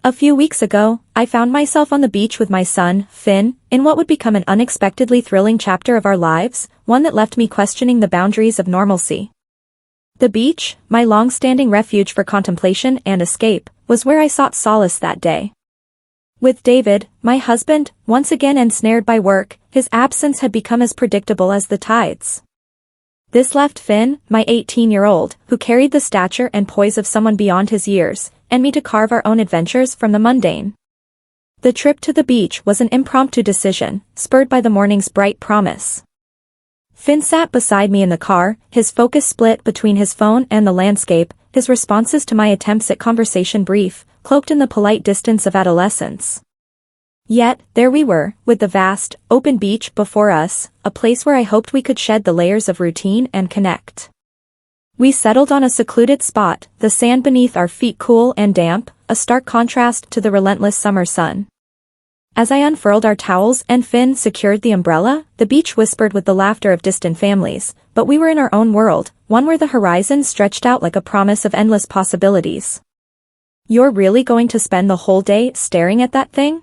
A few weeks ago, I found myself on the beach with my son, Finn, in what would become an unexpectedly thrilling chapter of our lives, one that left me questioning the boundaries of normalcy. The beach, my long-standing refuge for contemplation and escape, was where I sought solace that day. With David, my husband, once again ensnared by work, his absence had become as predictable as the tides. This left Finn, my 18-year-old, who carried the stature and poise of someone beyond his years, and me to carve our own adventures from the mundane. The trip to the beach was an impromptu decision, spurred by the morning's bright promise. Finn sat beside me in the car, his focus split between his phone and the landscape, his responses to my attempts at conversation brief, cloaked in the polite distance of adolescence. Yet, there we were, with the vast, open beach before us, a place where I hoped we could shed the layers of routine and connect. We settled on a secluded spot, the sand beneath our feet cool and damp, a stark contrast to the relentless summer sun. As I unfurled our towels and Finn secured the umbrella, the beach whispered with the laughter of distant families, but we were in our own world, one where the horizon stretched out like a promise of endless possibilities. "You're really going to spend the whole day staring at that thing?"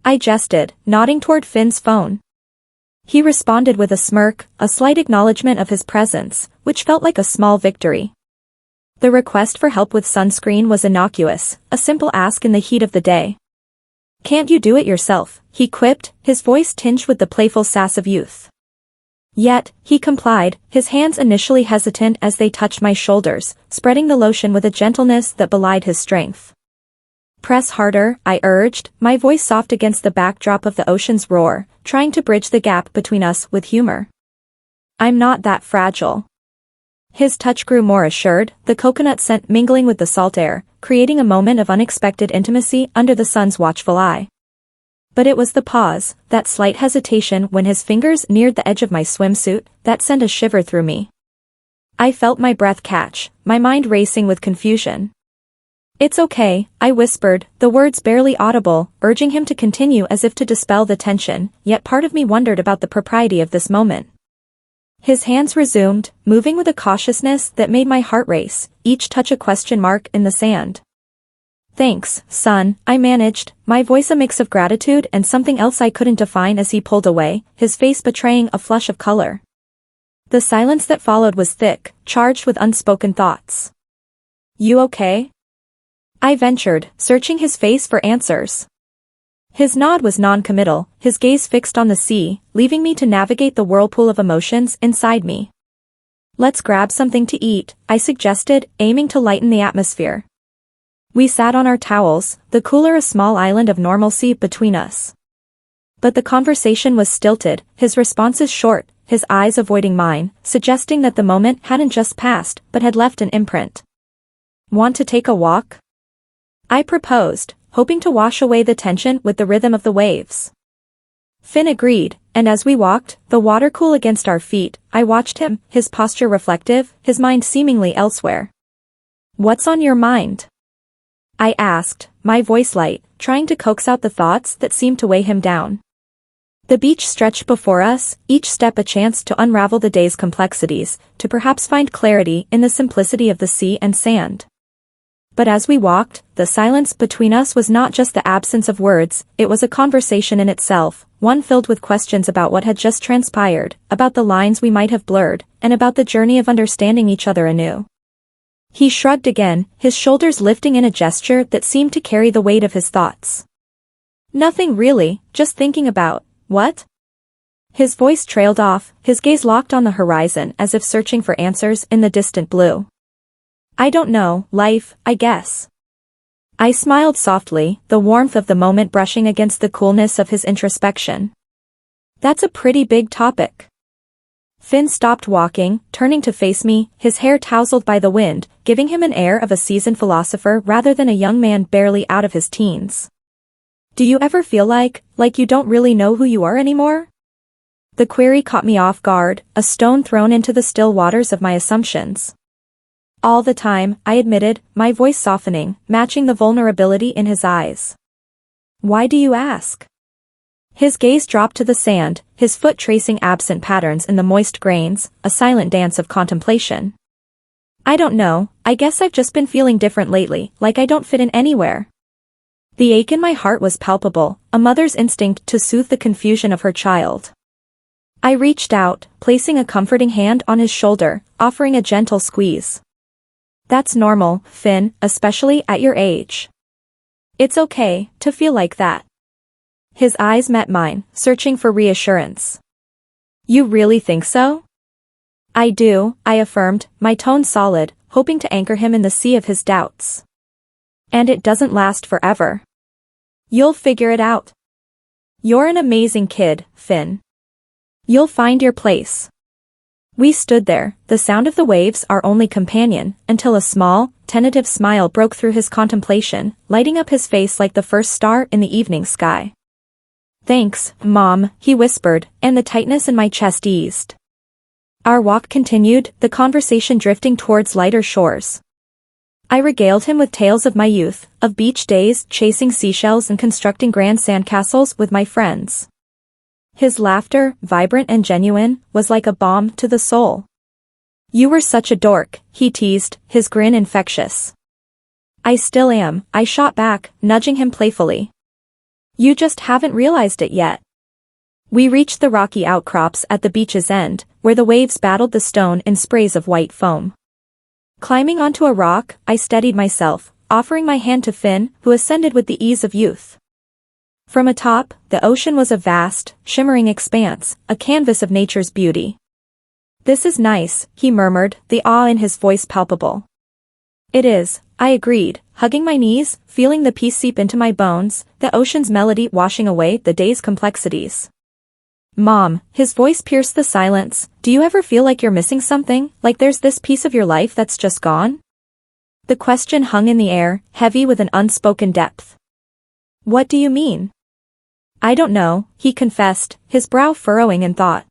I jested, nodding toward Finn's phone. He responded with a smirk, a slight acknowledgement of his presence, which felt like a small victory. The request for help with sunscreen was innocuous, a simple ask in the heat of the day. "Can't you do it yourself?" he quipped, his voice tinged with the playful sass of youth. Yet, he complied, his hands initially hesitant as they touched my shoulders, spreading the lotion with a gentleness that belied his strength. "Press harder," I urged, my voice soft against the backdrop of the ocean's roar, trying to bridge the gap between us with humor. "I'm not that fragile." His touch grew more assured, the coconut scent mingling with the salt air, creating a moment of unexpected intimacy under the sun's watchful eye. But it was the pause, that slight hesitation when his fingers neared the edge of my swimsuit, that sent a shiver through me. I felt my breath catch, my mind racing with confusion. "It's okay," I whispered, the words barely audible, urging him to continue as if to dispel the tension, yet part of me wondered about the propriety of this moment. His hands resumed, moving with a cautiousness that made my heart race, each touch a question mark in the sand. "Thanks, son," I managed, my voice a mix of gratitude and something else I couldn't define as he pulled away, his face betraying a flush of color. The silence that followed was thick, charged with unspoken thoughts. "You okay?" I ventured, searching his face for answers. His nod was non-committal, his gaze fixed on the sea, leaving me to navigate the whirlpool of emotions inside me. "Let's grab something to eat," I suggested, aiming to lighten the atmosphere. We sat on our towels, the cooler a small island of normalcy between us. But the conversation was stilted, his responses short, his eyes avoiding mine, suggesting that the moment hadn't just passed, but had left an imprint. "Want to take a walk?" I proposed, hoping to wash away the tension with the rhythm of the waves. Finn agreed, and as we walked, the water cool against our feet, I watched him, his posture reflective, his mind seemingly elsewhere. "What's on your mind?" I asked, my voice light, trying to coax out the thoughts that seemed to weigh him down. The beach stretched before us, each step a chance to unravel the day's complexities, to perhaps find clarity in the simplicity of the sea and sand. But as we walked, the silence between us was not just the absence of words, it was a conversation in itself, one filled with questions about what had just transpired, about the lines we might have blurred, and about the journey of understanding each other anew. He shrugged again, his shoulders lifting in a gesture that seemed to carry the weight of his thoughts. "Nothing really, just thinking about, what?" His voice trailed off, his gaze locked on the horizon as if searching for answers in the distant blue. "I don't know, life, I guess." I smiled softly, the warmth of the moment brushing against the coolness of his introspection. "That's a pretty big topic." Finn stopped walking, turning to face me, his hair tousled by the wind, giving him an air of a seasoned philosopher rather than a young man barely out of his teens. "Do you ever feel like you don't really know who you are anymore?" The query caught me off guard, a stone thrown into the still waters of my assumptions. "All the time," I admitted, my voice softening, matching the vulnerability in his eyes. "Why do you ask?" His gaze dropped to the sand, his foot tracing absent patterns in the moist grains, a silent dance of contemplation. "I don't know, I guess I've just been feeling different lately, like I don't fit in anywhere." The ache in my heart was palpable, a mother's instinct to soothe the confusion of her child. I reached out, placing a comforting hand on his shoulder, offering a gentle squeeze. That's normal, Finn, especially at your age. It's okay to feel like that. His eyes met mine, searching for reassurance. You really think so? I do, I affirmed, my tone solid, hoping to anchor him in the sea of his doubts. And it doesn't last forever. You'll figure it out. You're an amazing kid, Finn. You'll find your place. We stood there, the sound of the waves our only companion, until a small, tentative smile broke through his contemplation, lighting up his face like the first star in the evening sky. Thanks, Mom, he whispered, and the tightness in my chest eased. Our walk continued, the conversation drifting towards lighter shores. I regaled him with tales of my youth, of beach days, chasing seashells and constructing grand sandcastles with my friends. His laughter, vibrant and genuine, was like a balm to the soul. You were such a dork, he teased, his grin infectious. I still am, I shot back, nudging him playfully. You just haven't realized it yet. We reached the rocky outcrops at the beach's end, where the waves battled the stone in sprays of white foam. Climbing onto a rock, I steadied myself, offering my hand to Finn, who ascended with the ease of youth. From atop, the ocean was a vast, shimmering expanse, a canvas of nature's beauty. This is nice, he murmured, the awe in his voice palpable. It is, I agreed, hugging my knees, feeling the peace seep into my bones, the ocean's melody washing away the day's complexities. Mom, his voice pierced the silence, do you ever feel like you're missing something, like there's this piece of your life that's just gone? The question hung in the air, heavy with an unspoken depth. What do you mean? I don't know, he confessed, his brow furrowing in thought.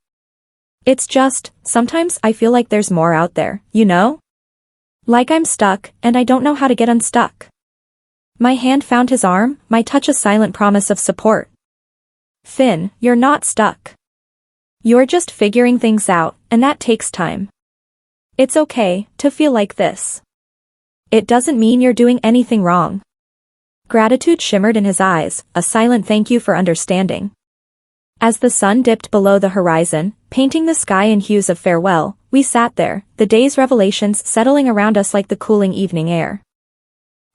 It's just, sometimes I feel like there's more out there, you know? Like I'm stuck, and I don't know how to get unstuck. My hand found his arm, my touch a silent promise of support. Finn, you're not stuck. You're just figuring things out, and that takes time. It's okay to feel like this. It doesn't mean you're doing anything wrong. Gratitude shimmered in his eyes, a silent thank you for understanding. As the sun dipped below the horizon, painting the sky in hues of farewell, we sat there, the day's revelations settling around us like the cooling evening air.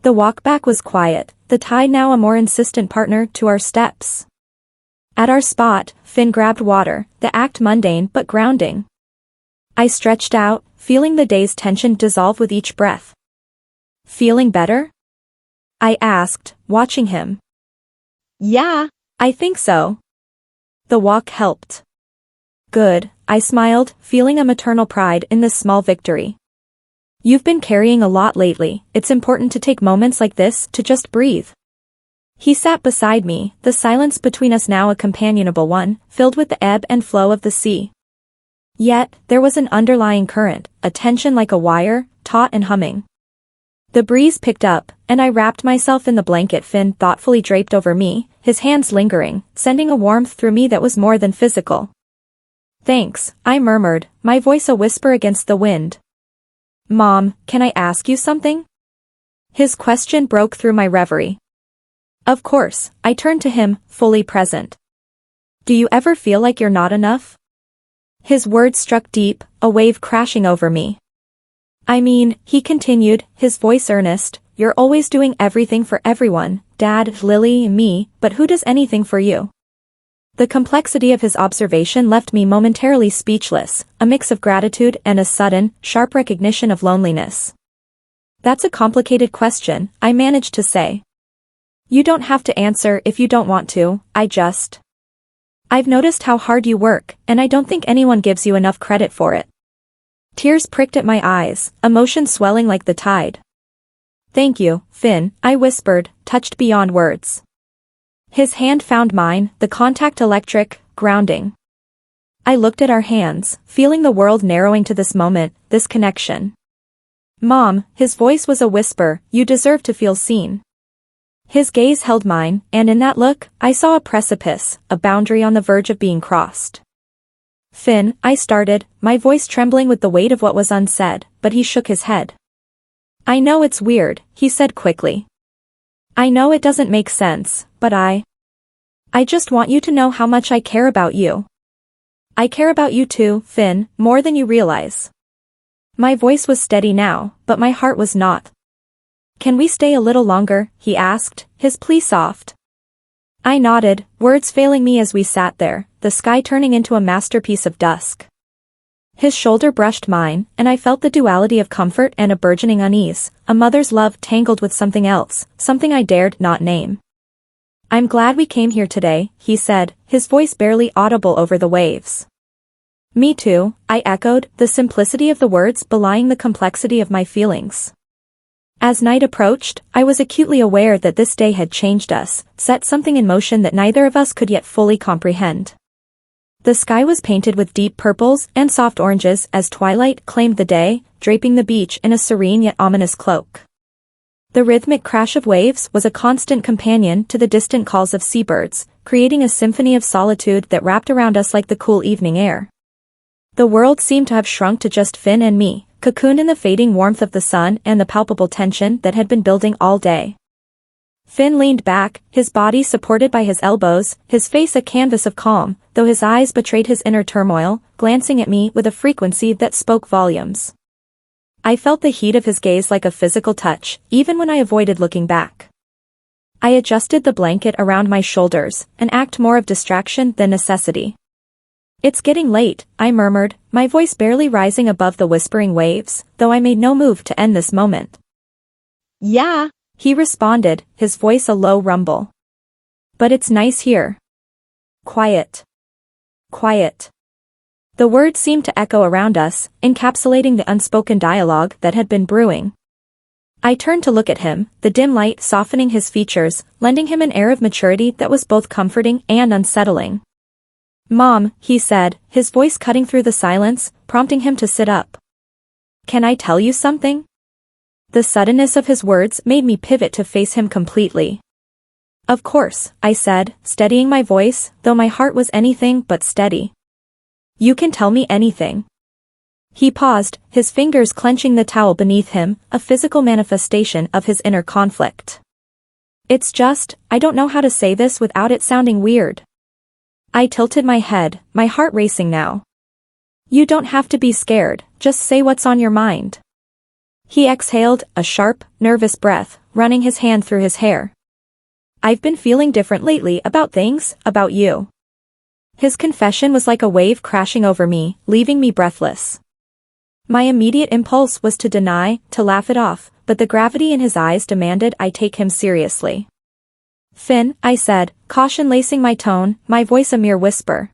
The walk back was quiet, the tide now a more insistent partner to our steps. At our spot, Finn grabbed water, the act mundane but grounding. I stretched out, feeling the day's tension dissolve with each breath. Feeling better? I asked, watching him. Yeah, I think so. The walk helped. Good, I smiled, feeling a maternal pride in this small victory. You've been carrying a lot lately, it's important to take moments like this to just breathe. He sat beside me, the silence between us now a companionable one, filled with the ebb and flow of the sea. Yet, there was an underlying current, a tension like a wire, taut and humming. The breeze picked up, and I wrapped myself in the blanket Finn thoughtfully draped over me, his hands lingering, sending a warmth through me that was more than physical. Thanks, I murmured, my voice a whisper against the wind. Mom, can I ask you something? His question broke through my reverie. Of course, I turned to him, fully present. Do you ever feel like you're not enough? His words struck deep, a wave crashing over me. I mean, he continued, his voice earnest, you're always doing everything for everyone, Dad, Lily, me, but who does anything for you? The complexity of his observation left me momentarily speechless, a mix of gratitude and a sudden, sharp recognition of loneliness. That's a complicated question, I managed to say. You don't have to answer if you don't want to, I've noticed how hard you work, and I don't think anyone gives you enough credit for it. Tears pricked at my eyes, emotion swelling like the tide. Thank you, Finn, I whispered, touched beyond words. His hand found mine, the contact electric, grounding. I looked at our hands, feeling the world narrowing to this moment, this connection. Mom, his voice was a whisper, you deserve to feel seen. His gaze held mine, and in that look, I saw a precipice, a boundary on the verge of being crossed. Finn, I started, my voice trembling with the weight of what was unsaid, but he shook his head. I know it's weird, he said quickly. I know it doesn't make sense, but I just want you to know how much I care about you. I care about you too, Finn, more than you realize. My voice was steady now, but my heart was not. Can we stay a little longer, he asked, his plea soft. I nodded, words failing me as we sat there, the sky turning into a masterpiece of dusk. His shoulder brushed mine, and I felt the duality of comfort and a burgeoning unease, a mother's love tangled with something else, something I dared not name. I'm glad we came here today, he said, his voice barely audible over the waves. Me too, I echoed, the simplicity of the words belying the complexity of my feelings. As night approached, I was acutely aware that this day had changed us, set something in motion that neither of us could yet fully comprehend. The sky was painted with deep purples and soft oranges as twilight claimed the day, draping the beach in a serene yet ominous cloak. The rhythmic crash of waves was a constant companion to the distant calls of seabirds, creating a symphony of solitude that wrapped around us like the cool evening air. The world seemed to have shrunk to just Finn and me, cocooned in the fading warmth of the sun and the palpable tension that had been building all day. Finn leaned back, his body supported by his elbows, his face a canvas of calm, though his eyes betrayed his inner turmoil, glancing at me with a frequency that spoke volumes. I felt the heat of his gaze like a physical touch, even when I avoided looking back. I adjusted the blanket around my shoulders, an act more of distraction than necessity. It's getting late, I murmured, my voice barely rising above the whispering waves, though I made no move to end this moment. Yeah, he responded, his voice a low rumble. But it's nice here. Quiet. Quiet. The words seemed to echo around us, encapsulating the unspoken dialogue that had been brewing. I turned to look at him, the dim light softening his features, lending him an air of maturity that was both comforting and unsettling. Mom, he said, his voice cutting through the silence, prompting him to sit up. Can I tell you something? The suddenness of his words made me pivot to face him completely. Of course, I said, steadying my voice, though my heart was anything but steady. You can tell me anything. He paused, his fingers clenching the towel beneath him, a physical manifestation of his inner conflict. It's just, I don't know how to say this without it sounding weird. I tilted my head, my heart racing now. You don't have to be scared, just say what's on your mind. He exhaled, a sharp, nervous breath, running his hand through his hair. I've been feeling different lately about things, about you. His confession was like a wave crashing over me, leaving me breathless. My immediate impulse was to deny, to laugh it off, but the gravity in his eyes demanded I take him seriously. Finn, I said, caution lacing my tone, my voice a mere whisper.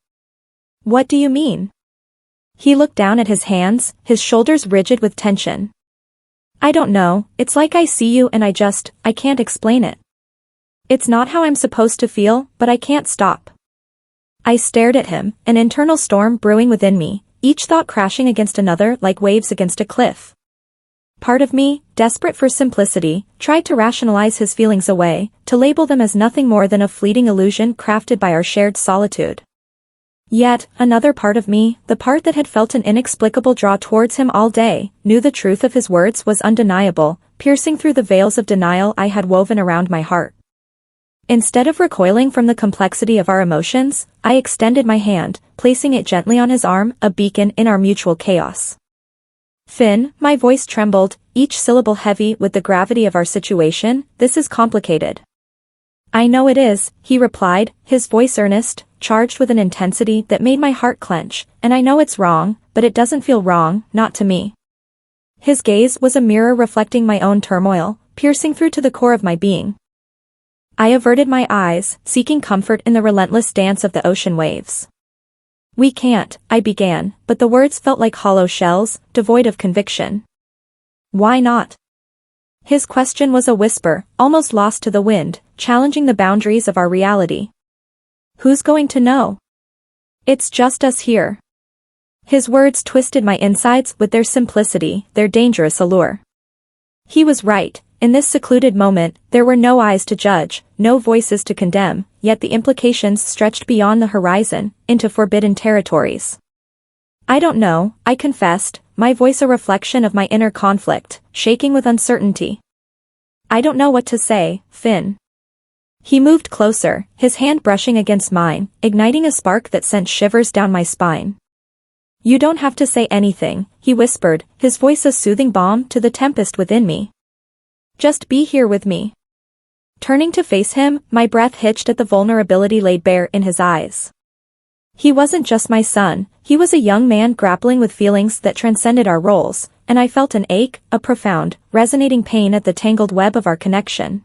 What do you mean? He looked down at his hands, his shoulders rigid with tension. I don't know, it's like I see you and I can't explain it. It's not how I'm supposed to feel, but I can't stop. I stared at him, an internal storm brewing within me, each thought crashing against another like waves against a cliff. Part of me, desperate for simplicity, tried to rationalize his feelings away, to label them as nothing more than a fleeting illusion crafted by our shared solitude. Yet, another part of me, the part that had felt an inexplicable draw towards him all day, knew the truth of his words was undeniable, piercing through the veils of denial I had woven around my heart. Instead of recoiling from the complexity of our emotions, I extended my hand, placing it gently on his arm, a beacon in our mutual chaos. Finn, my voice trembled, each syllable heavy with the gravity of our situation, this is complicated. I know it is, he replied, his voice earnest, charged with an intensity that made my heart clench, and I know it's wrong, but it doesn't feel wrong, not to me. His gaze was a mirror reflecting my own turmoil, piercing through to the core of my being. I averted my eyes, seeking comfort in the relentless dance of the ocean waves. We can't, I began, but the words felt like hollow shells, devoid of conviction. Why not? His question was a whisper, almost lost to the wind, challenging the boundaries of our reality. Who's going to know? It's just us here. His words twisted my insides with their simplicity, their dangerous allure. He was right. In this secluded moment, there were no eyes to judge, no voices to condemn, yet the implications stretched beyond the horizon, into forbidden territories. I don't know, I confessed, my voice a reflection of my inner conflict, shaking with uncertainty. I don't know what to say, Finn. He moved closer, his hand brushing against mine, igniting a spark that sent shivers down my spine. You don't have to say anything, he whispered, his voice a soothing balm to the tempest within me. Just be here with me. Turning to face him, my breath hitched at the vulnerability laid bare in his eyes. He wasn't just my son, he was a young man grappling with feelings that transcended our roles, and I felt an ache, a profound, resonating pain at the tangled web of our connection.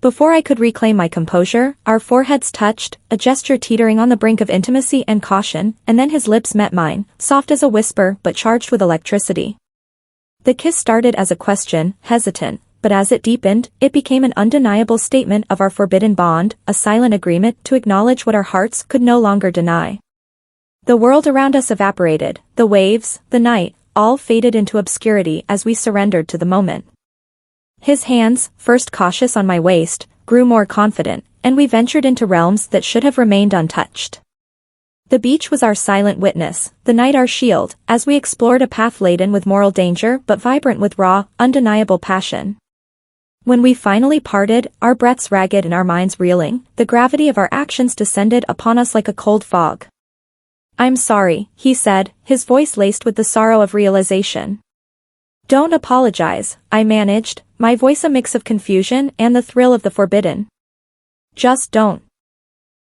Before I could reclaim my composure, our foreheads touched, a gesture teetering on the brink of intimacy and caution, and then his lips met mine, soft as a whisper but charged with electricity. The kiss started as a question, hesitant, but as it deepened, it became an undeniable statement of our forbidden bond, a silent agreement to acknowledge what our hearts could no longer deny. The world around us evaporated, the waves, the night, all faded into obscurity as we surrendered to the moment. His hands, first cautious on my waist, grew more confident, and we ventured into realms that should have remained untouched. The beach was our silent witness, the night our shield, as we explored a path laden with moral danger but vibrant with raw, undeniable passion. When we finally parted, our breaths ragged and our minds reeling, the gravity of our actions descended upon us like a cold fog. I'm sorry, he said, his voice laced with the sorrow of realization. Don't apologize, I managed, my voice a mix of confusion and the thrill of the forbidden. Just don't.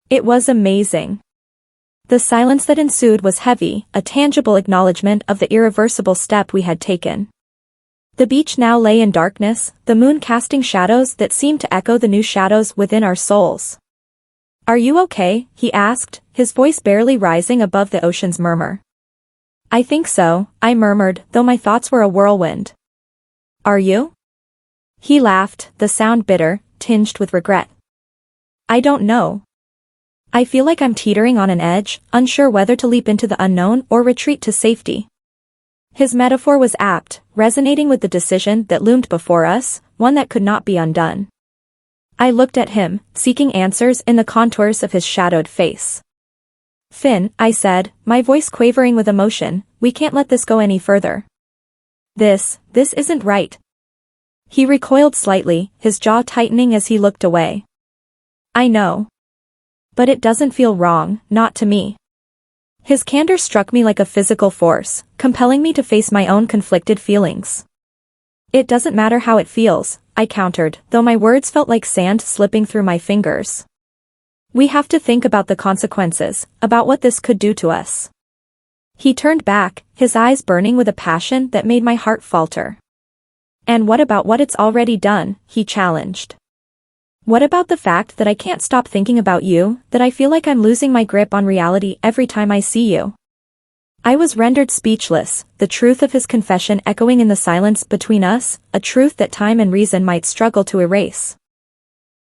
It was amazing. The silence that ensued was heavy, a tangible acknowledgement of the irreversible step we had taken. The beach now lay in darkness, the moon casting shadows that seemed to echo the new shadows within our souls. Are you okay? He asked, his voice barely rising above the ocean's murmur. I think so, I murmured, though my thoughts were a whirlwind. Are you? He laughed, the sound bitter, tinged with regret. I don't know. I feel like I'm teetering on an edge, unsure whether to leap into the unknown or retreat to safety. His metaphor was apt, resonating with the decision that loomed before us, one that could not be undone. I looked at him, seeking answers in the contours of his shadowed face. Finn, I said, my voice quavering with emotion, we can't let this go any further. This isn't right. He recoiled slightly, his jaw tightening as he looked away. I know. But it doesn't feel wrong, not to me. His candor struck me like a physical force, compelling me to face my own conflicted feelings. It doesn't matter how it feels, I countered, though my words felt like sand slipping through my fingers. We have to think about the consequences, about what this could do to us. He turned back, his eyes burning with a passion that made my heart falter. And what about what it's already done? He challenged. What about the fact that I can't stop thinking about you, that I feel like I'm losing my grip on reality every time I see you? I was rendered speechless, the truth of his confession echoing in the silence between us, a truth that time and reason might struggle to erase.